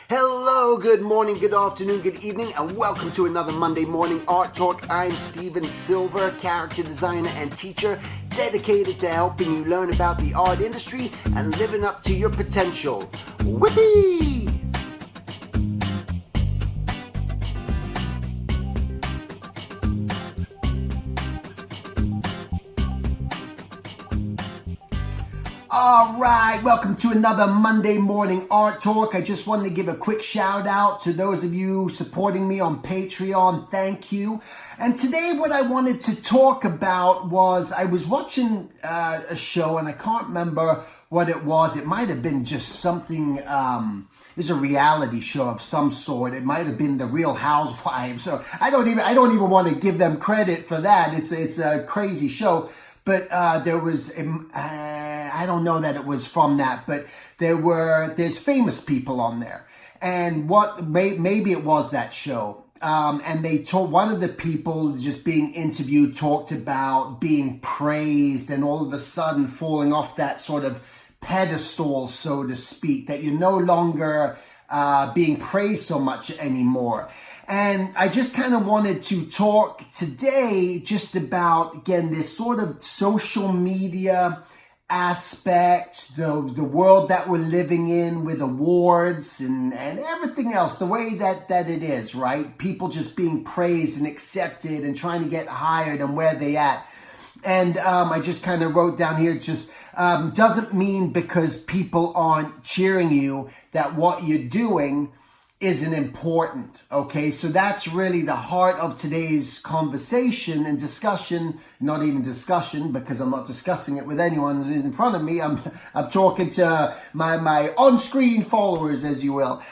Hello, good morning, good afternoon, good evening, and welcome to another Monday Morning Art Talk. I'm Steven Silver, character designer and teacher, dedicated to helping you learn about the art industry and living up to your potential. Whippy! All right, welcome to another Monday Morning Art Talk. I just wanted to give a quick shout out to those of you supporting me on Patreon. Thank you. And today what I wanted to talk about was I was watching a show and I can't remember what it was. It might have been just something, it was a reality show of some sort. It might have been The Real Housewives. So I don't even want to give them credit for that. It's a crazy show. But there was, I don't know that it was from that, but there's famous people on there. And maybe it was that show. And they told one of the people just being interviewed talked about being praised and all of a sudden falling off that sort of pedestal, so to speak, that you're no longer being praised so much anymore. And I just kind of wanted to talk today just about, again, this sort of social media aspect, the world that we're living in with awards and everything else, the way that it is, right? People just being praised and accepted and trying to get hired and where they at. And I just kind of wrote down here, just doesn't mean because people aren't cheering you that what you're doing isn't important, okay? So that's really the heart of today's conversation and discussion, not even discussion because I'm not discussing it with anyone who's in front of me. I'm talking to my on-screen followers, as you will.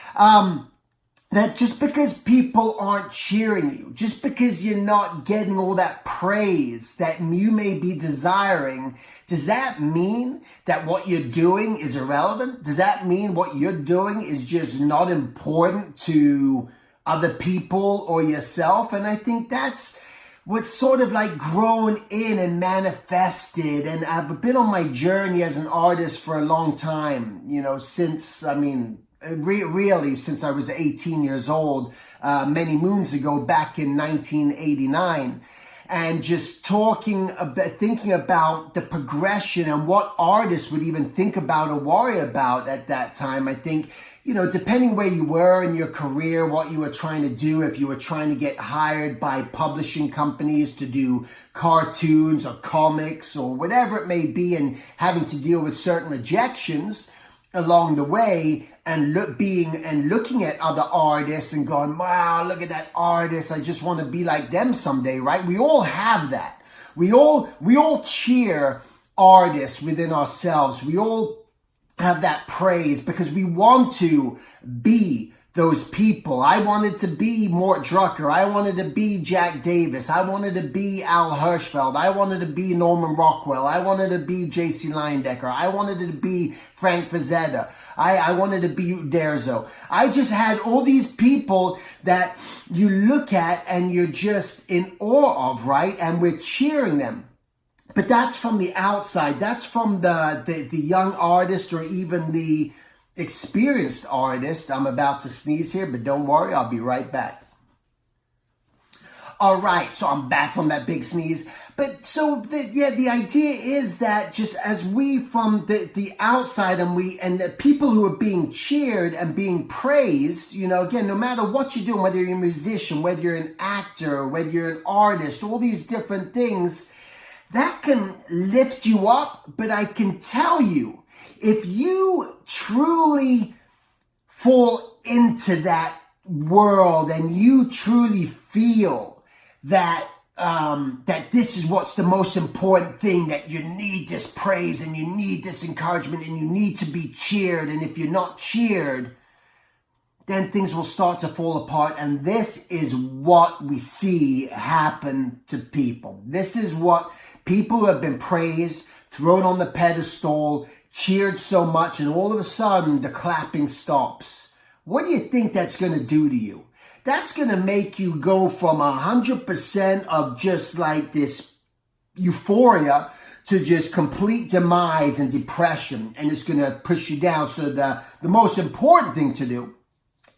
That just because people aren't cheering you, just because you're not getting all that praise that you may be desiring, does that mean that what you're doing is irrelevant? Does that mean what you're doing is just not important to other people or yourself? And I think that's what's sort of like grown in and manifested. And I've been on my journey as an artist for a long time, really since I was 18 years old, many moons ago, back in 1989, and just thinking about the progression and what artists would even think about or worry about at that time. I think, depending where you were in your career, what you were trying to do, if you were trying to get hired by publishing companies to do cartoons or comics or whatever it may be, and having to deal with certain rejections along the way, and looking at other artists and going, wow, look at that artist. I just want to be like them someday, right? We all have that. We all cheer artists within ourselves. We all have that praise because we want to be those people. I wanted to be Mort Drucker. I wanted to be Jack Davis. I wanted to be Al Hirschfeld. I wanted to be Norman Rockwell. I wanted to be J.C. Leyendecker. I wanted to be Frank Frazetta. I wanted to be Uderzo. I just had all these people that you look at and you're just in awe of, right? And we're cheering them. But that's from the outside. That's from the young artist or even the experienced artist. I'm about to sneeze here, but don't worry, I'll be right back. All right, so I'm back from that big sneeze. But so the idea is that just as we from the outside and the people who are being cheered and being praised, again, no matter what you're doing, whether you're a musician, whether you're an actor, whether you're an artist, all these different things, that can lift you up. But I can tell you, if you truly fall into that world and you truly feel that that this is what's the most important thing, that you need this praise and you need this encouragement and you need to be cheered, and if you're not cheered, then things will start to fall apart. And this is what we see happen to people. This is what people who have been praised, thrown on the pedestal, cheered so much, and all of a sudden the clapping stops. What do you think that's going to do to you? That's going to make you go from 100% of just like this euphoria to just complete demise and depression, and it's going to push you down. So the most important thing to do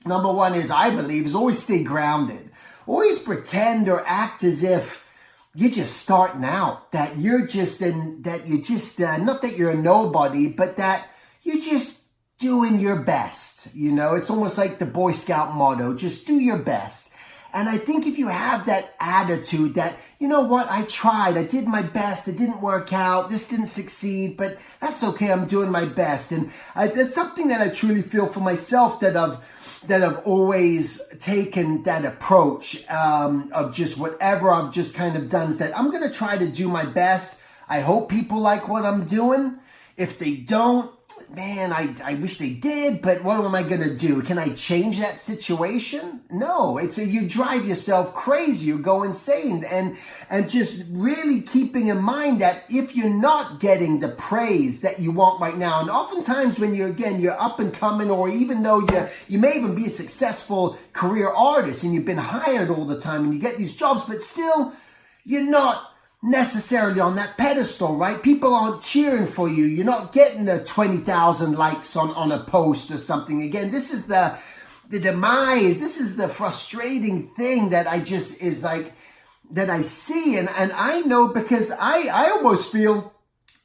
Number one is, I believe, is always stay grounded. Always pretend or act as if you're just starting out, that you're just not that you're a nobody, but that you're just doing your best. It's almost like the Boy Scout motto, just do your best. And I think if you have that attitude that, you know what, I tried, I did my best, it didn't work out, this didn't succeed, but that's okay, I'm doing my best. And that's something that I truly feel for myself, that I've always taken that approach of just whatever I've just kind of done, is that I'm going to try to do my best. I hope people like what I'm doing. If they don't, man, I wish they did, but what am I going to do? Can I change that situation? No, you drive yourself crazy, you go insane. And just really keeping in mind that if you're not getting the praise that you want right now, and oftentimes when you're up and coming, or even though you may even be a successful career artist and you've been hired all the time and you get these jobs, but still you're not necessarily on that pedestal, right? People aren't cheering for you. You're not getting the 20,000 likes on a post or something. Again, this is the demise. This is the frustrating thing that that I see. And I know, because I almost feel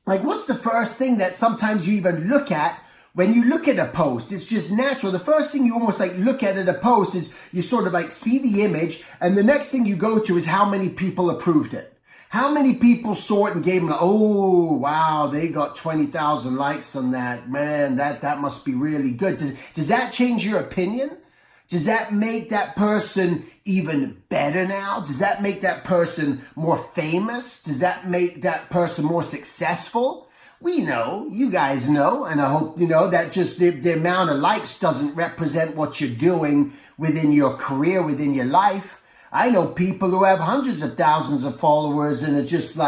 like, what's the first thing that sometimes you even look at when you look at a post? It's just natural. The first thing you almost look at a post is you sort of see the image, and the next thing you go to is how many people approved it. How many people saw it and gave them, oh, wow, they got 20,000 likes on that. Man, that must be really good. Does that change your opinion? Does that make that person even better now? Does that make that person more famous? Does that make that person more successful? We know, you guys know, and I hope you know that just the amount of likes doesn't represent what you're doing within your career, within your life. I know people who have hundreds of thousands of followers and are just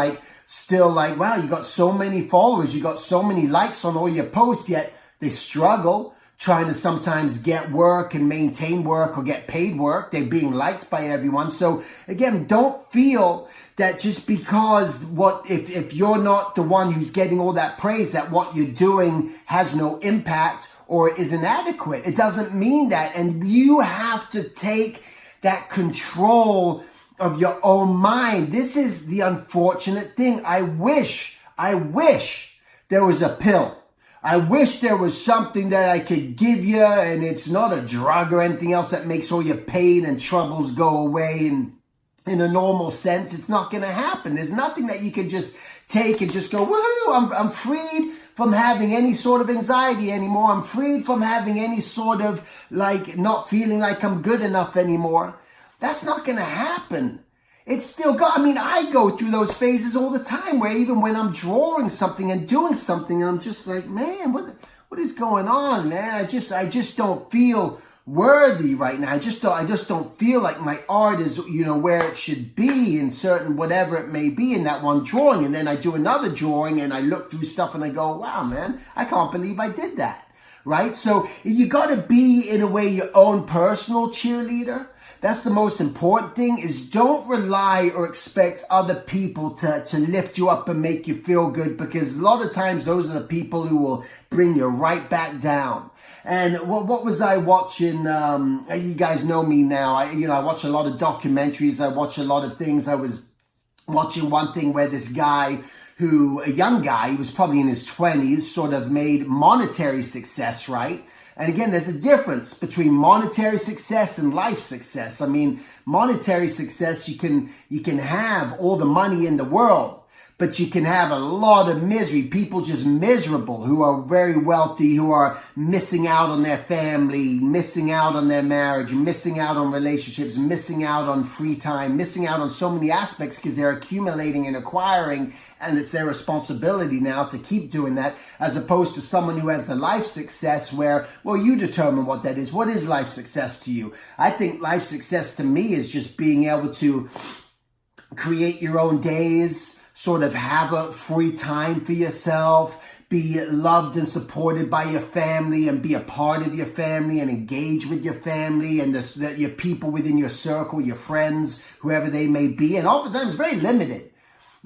still wow, you got so many followers, you got so many likes on all your posts, yet they struggle trying to sometimes get work and maintain work or get paid work. They're being liked by everyone. So again, don't feel that just because if you're not the one who's getting all that praise, that what you're doing has no impact or is inadequate. It doesn't mean that. And you have to take that control of your own mind. This is the unfortunate thing. I wish there was a pill. I wish there was something that I could give you, and it's not a drug or anything else that makes all your pain and troubles go away. And in a normal sense, it's not going to happen. There's nothing that you can just take and just go, woohoo, I'm freed from having any sort of anxiety anymore. I'm freed from having any sort of not feeling like I'm good enough anymore. That's not going to happen. It's still I go through those phases all the time, where even when I'm drawing something and doing something, I'm just man, what is going on, man? I just don't feel worthy right now. I just don't feel like my art is, where it should be in certain, whatever it may be in that one drawing. And then I do another drawing and I look through stuff and I go, wow, man, I can't believe I did that. Right? So you got to be, in a way, your own personal cheerleader. That's the most important thing, is don't rely or expect other people to lift you up and make you feel good, because a lot of times those are the people who will bring you right back down. And what was I watching? You guys know me now. I watch a lot of documentaries. I watch a lot of things. I was watching one thing where this guy, a young guy, he was probably in his 20s, sort of made monetary success, right? And again, there's a difference between monetary success and life success. Monetary success, you can have all the money in the world, but you can have a lot of misery. People just miserable, who are very wealthy, who are missing out on their family, missing out on their marriage, missing out on relationships, missing out on free time, missing out on so many aspects because they're accumulating and acquiring, and it's their responsibility now to keep doing that, as opposed to someone who has the life success where, well, you determine what that is. What is life success to you? I think life success to me is just being able to create your own days, sort of have a free time for yourself, be loved and supported by your family, and be a part of your family and engage with your family and your people within your circle, your friends, whoever they may be. And oftentimes very limited.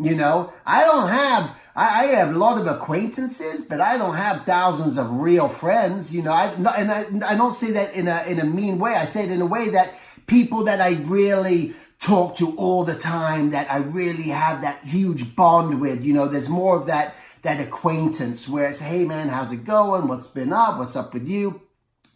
I don't have I have a lot of acquaintances, but I don't have thousands of real friends. I don't say that in a mean way. I say it in a way that people that I really talk to all the time, that I really have that huge bond with. There's more of that acquaintance where it's, hey man, how's it going? What's been up? What's up with you?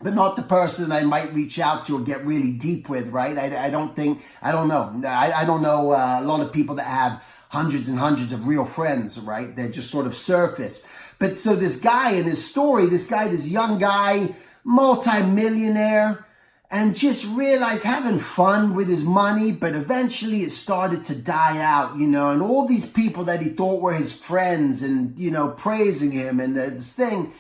But not the person I might reach out to or get really deep with, right? I don't know. I don't know a lot of people that have hundreds and hundreds of real friends, right? They're just sort of surface. But so this guy in his story, this young guy, multi-millionaire, and just realized having fun with his money, but eventually it started to die out, and all these people that he thought were his friends and, praising him and this thing.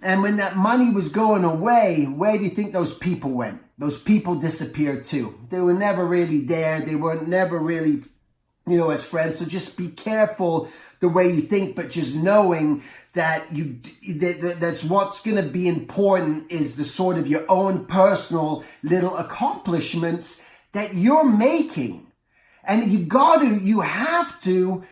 And when that money was going away, where do you think those people went? Those people disappeared too. They were never really there. They were never really, as friends. So just be careful the way you think, but just knowing that that's what's going to be important is the sort of your own personal little accomplishments that you're making. And you have to,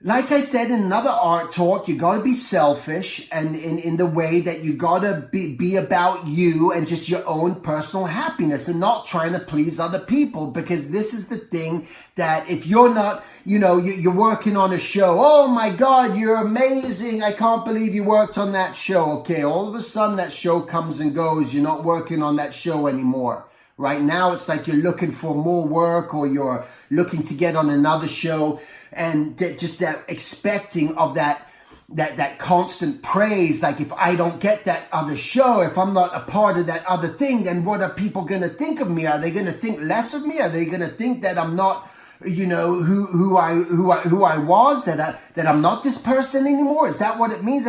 like I said in another art talk, you got to be selfish and in the way that you got to be about you and just your own personal happiness and not trying to please other people, because this is the thing that if you're not, you're working on a show. Oh my God, you're amazing. I can't believe you worked on that show. Okay, all of a sudden that show comes and goes. You're not working on that show anymore. Right now it's like you're looking for more work or you're looking to get on another show. And just that expecting of that constant praise. Like if I don't get that other show, if I'm not a part of that other thing, then what are people going to think of me? Are they going to think less of me? Are they going to think that I'm not, who I was, that I'm not this person anymore? Is that what it means?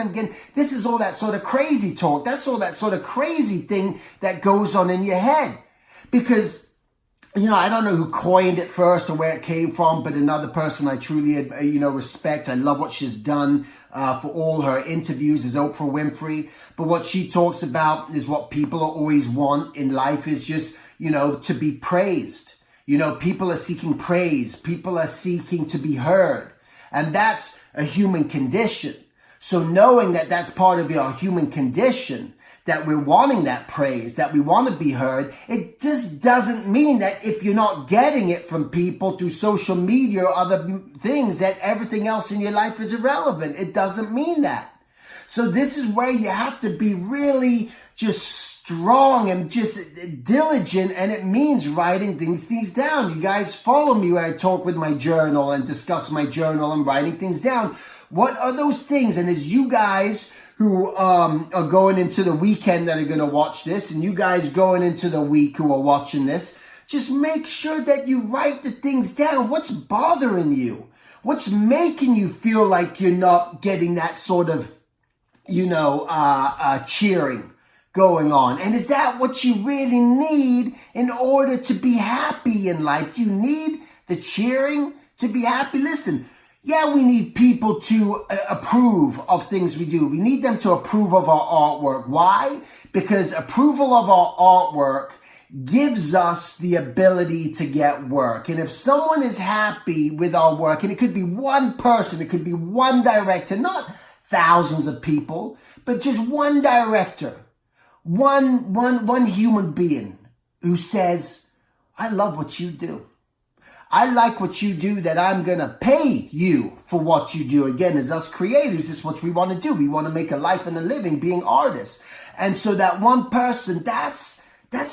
This is all that sort of crazy talk. That's all that sort of crazy thing that goes on in your head. Because I don't know who coined it first or where it came from, but another person I truly, respect. I love what she's done for all her interviews is Oprah Winfrey. But what she talks about is what people always want in life is just, to be praised. People are seeking praise. People are seeking to be heard. And that's a human condition. So knowing that that's part of your human condition, that we're wanting that praise, that we want to be heard, it just doesn't mean that if you're not getting it from people through social media or other things, that everything else in your life is irrelevant. It doesn't mean that. So this is where you have to be really just strong and just diligent, and it means writing things down. You guys follow me when I talk with my journal and discuss my journal and writing things down. What are those things? And as you guys who are going into the weekend that are going to watch this, and you guys going into the week who are watching this, just make sure that you write the things down. What's bothering you? What's making you feel like you're not getting that sort of, cheering going on? And is that what you really need in order to be happy in life? Do you need the cheering to be happy? Listen, yeah, we need people to approve of things we do. We need them to approve of our artwork. Why? Because approval of our artwork gives us the ability to get work. And if someone is happy with our work, and it could be one person, it could be one director, not thousands of people, but just one director, one human being who says, I love what you do. I like what you do, that I'm going to pay you for what you do. Again, as us creators, this is what we want to do. We want to make a life and a living being artists. And so that one person, that's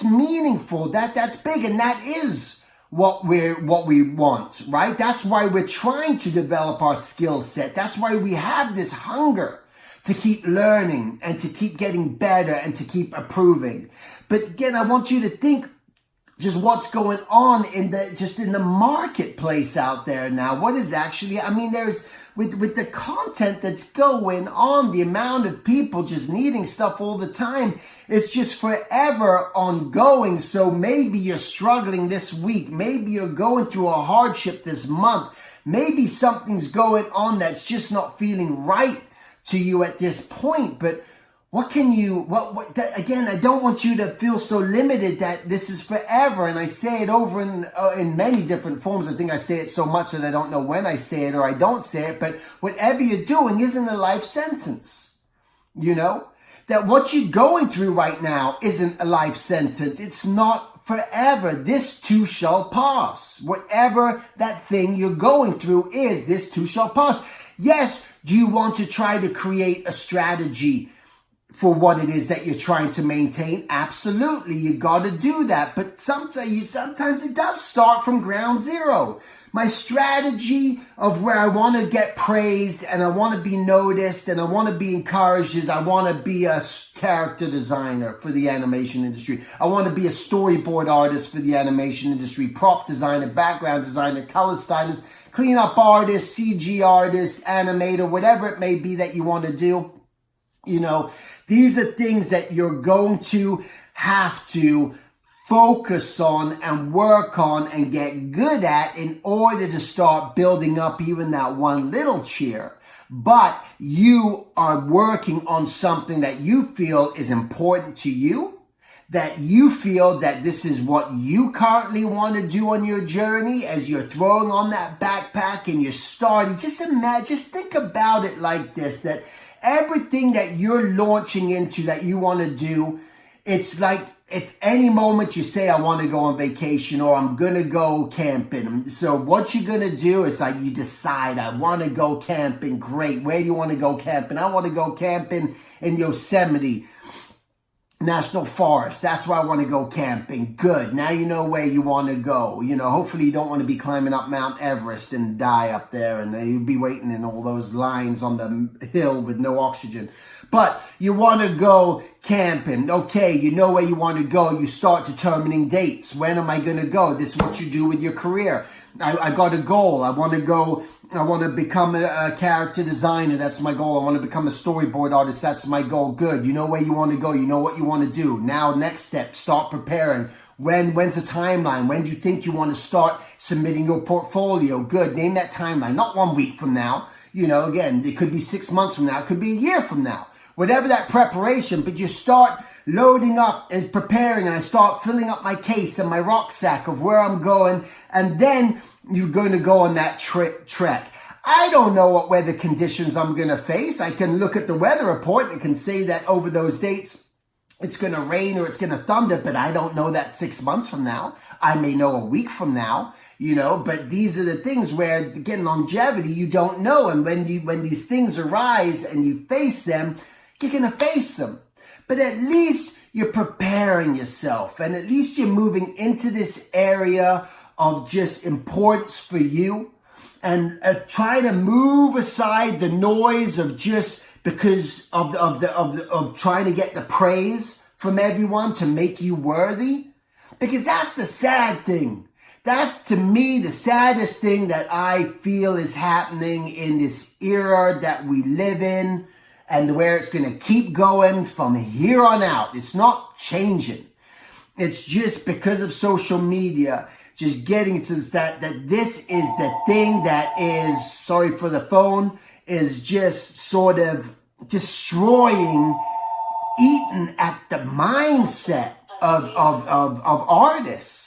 meaningful. That's big. And that is what we want, right? That's why we're trying to develop our skill set. That's why we have this hunger to keep learning and to keep getting better and to keep improving. But again, I want you to think just what's going on in the marketplace out there now. What is actually, there's with the content that's going on, the amount of people just needing stuff all the time, it's just forever ongoing. So maybe you're struggling this week. Maybe you're going through a hardship this month. Maybe something's going on that's just not feeling right to you at this point. But what can you, again, I don't want you to feel so limited that this is forever. And I say it over in many different forms. I think I say it so much that I don't know when I say it or I don't say it, but whatever you're doing isn't a life sentence, you know? That what you're going through right now isn't a life sentence. It's not forever. This too shall pass. Whatever that thing you're going through is, this too shall pass. Yes, do you want to try to create a strategy for what it is that you're trying to maintain? Absolutely, you got to do that. But sometimes it does start from ground zero. My strategy of where I want to get praised and I want to be noticed and I want to be encouraged is I want to be a character designer for the animation industry. I want to be a storyboard artist for the animation industry, prop designer, background designer, color stylist, cleanup artist, CG artist, animator, whatever it may be that you want to do. You know, these are things that you're going to have to focus on and work on and get good at in order to start building up even that one little cheer. But you are working on something that you feel is important to you, that you feel that this is what you currently want to do on your journey as you're throwing on that backpack and you're starting. Just think about it like this, that everything that you're launching into that you want to do, it's like if any moment you say, I want to go on vacation or I'm going to go camping. So what you're going to do is like you decide, I want to go camping. Great. Where do you want to go camping? I want to go camping in Yosemite National Forest. That's where I want to go camping. Good. Now you know where you want to go. You know, hopefully you don't want to be climbing up Mount Everest and die up there and you'll be waiting in all those lines on the hill with no oxygen. But you want to go camping. Okay, you know where you want to go. You start determining dates. When am I going to go? This is what you do with your career. I got a goal. I want to become a character designer. That's my goal. I want to become a storyboard artist. That's my goal. Good. You know where you want to go. You know what you want to do. Now, next step, start preparing. When's the timeline? When do you think you want to start submitting your portfolio? Good. Name that timeline. Not 1 week from now. You know, again, it could be 6 months from now. It could be a year from now. Whatever that preparation, but you start loading up and preparing, and I start filling up my case and my rucksack of where I'm going, and then you're going to go on that trek. I don't know what weather conditions I'm going to face. I can look at the weather report and can say that over those dates it's going to rain or it's going to thunder, but I don't know that 6 months from now. I may know a week from now, you know, but these are the things where, again, longevity, you don't know. And when these things arise and you face them, you're going to face them. But at least you're preparing yourself, and at least you're moving into this area of just importance for you, and try to move aside the noise of just because of trying to get the praise from everyone to make you worthy. Because that's the sad thing. That's, to me, the saddest thing that I feel is happening in this era that we live in, and where it's going to keep going from here on out. It's not changing. It's just because of social media, just getting to that this is the thing that is, sorry for the phone, is just sort of destroying, eating at the mindset of artists.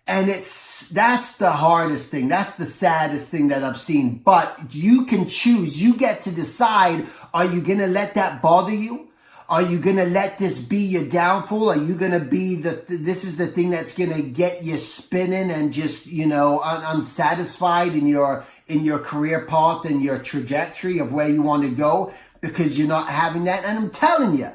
And that's the hardest thing. That's the saddest thing that I've seen. But you can choose. You get to decide, are you going to let that bother you? Are you going to let this be your downfall? Are you going to be this is the thing that's going to get you spinning and just, you know, unsatisfied in your career path and your trajectory of where you want to go because you're not having that? And I'm telling you,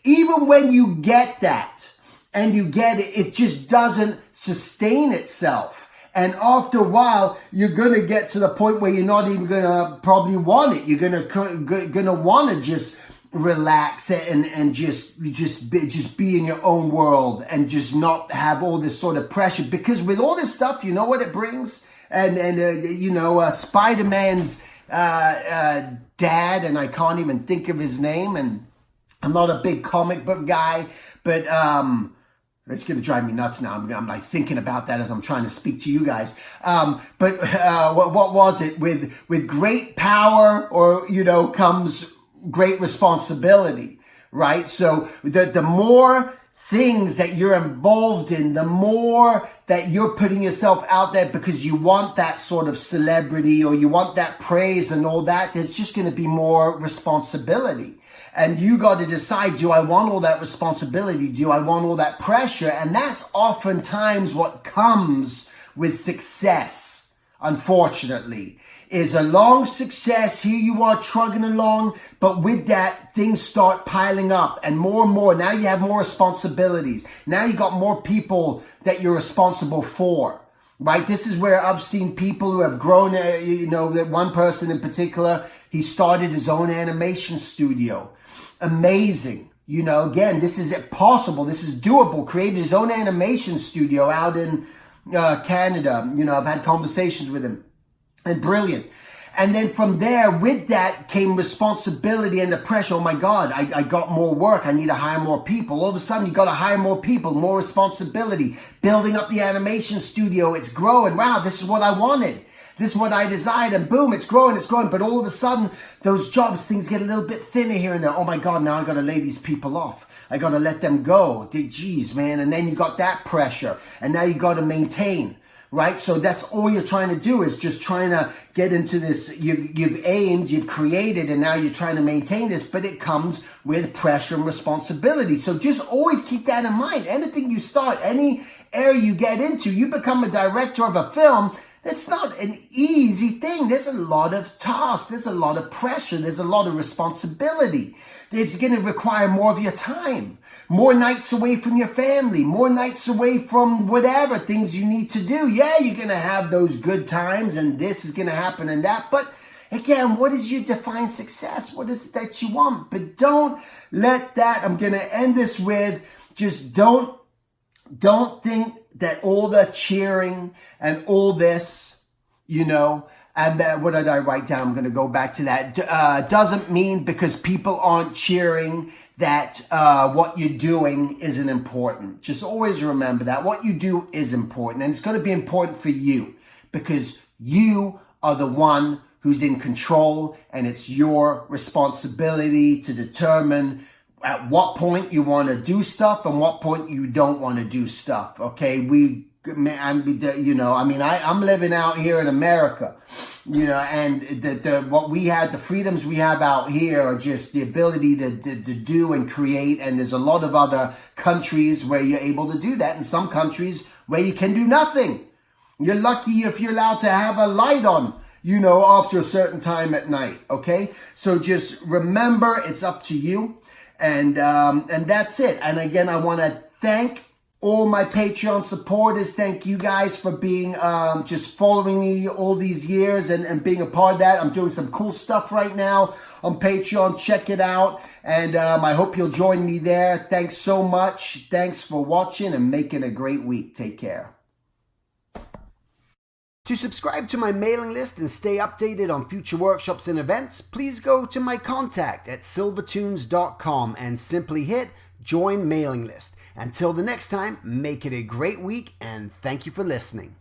even when you get that, and you get it, it just doesn't sustain itself. And after a while, you're going to get to the point where you're not even going to probably want it. You're going to want to just relax and just be in your own world and just not have all this sort of pressure. Because with all this stuff, you know what it brings? Spider-Man's dad, and I can't even think of his name, and I'm not a big comic book guy, but it's going to drive me nuts now. I'm like thinking about that as I'm trying to speak to you guys. What was it? With great power, or, you know, comes great responsibility, right? So the more things that you're involved in, the more that you're putting yourself out there because you want that sort of celebrity or you want that praise and all that, there's just going to be more responsibility. And you got to decide, do I want all that responsibility? Do I want all that pressure? And that's oftentimes what comes with success, unfortunately, is a long success. Here you are trugging along, but with that, things start piling up and more. Now you have more responsibilities. Now you got more people that you're responsible for, right? This is where I've seen people who have grown, that one person in particular, he started his own animation studio. Amazing. Again, this is possible. This is doable. Created his own animation studio out in Canada. I've had conversations with him. And brilliant. And then from there, with that came responsibility and the pressure. Oh my God, I got more work. I need to hire more people. All of a sudden, you got to hire more people, more responsibility. Building up the animation studio, it's growing. Wow, this is what I wanted. This is what I desired, and boom, it's growing. But all of a sudden, those jobs, things get a little bit thinner here and there. Oh my God, now I got to lay these people off. I got to let them go. Geez, man. And then you got that pressure, and now you got to maintain, right? So that's all you're trying to do is just trying to get into this. You've aimed, you've created, and now you're trying to maintain this, but it comes with pressure and responsibility. So just always keep that in mind. Anything you start, any area you get into, you become a director of a film. That's not an easy thing. There's a lot of tasks. There's a lot of pressure. There's a lot of responsibility. There's going to require more of your time, more nights away from your family, more nights away from whatever things you need to do. Yeah, you're going to have those good times and this is going to happen and that. But again, what is your defined success? What is it that you want? But don't let that, I'm going to end this with, just don't think that all the cheering and all this, and that, what did I write down? I'm going to go back to that. Doesn't mean because people aren't cheering that what you're doing isn't important. Just always remember that what you do is important, and it's going to be important for you because you are the one who's in control, and it's your responsibility to determine at what point you want to do stuff and what point you don't want to do stuff. Okay, I'm living out here in America, and what we have, the freedoms we have out here are just the ability to do and create. And there's a lot of other countries where you're able to do that, and some countries where you can do nothing. You're lucky if you're allowed to have a light on, after a certain time at night. Okay, so just remember, it's up to you. And that's it. And again, I want to thank all my Patreon supporters. Thank you guys for being, just following me all these years and being a part of that. I'm doing some cool stuff right now on Patreon. Check it out. And I hope you'll join me there. Thanks so much. Thanks for watching and make it a great week. Take care. To subscribe to my mailing list and stay updated on future workshops and events, please go to my contact at silvertunes.com and simply hit join mailing list. Until the next time, make it a great week and thank you for listening.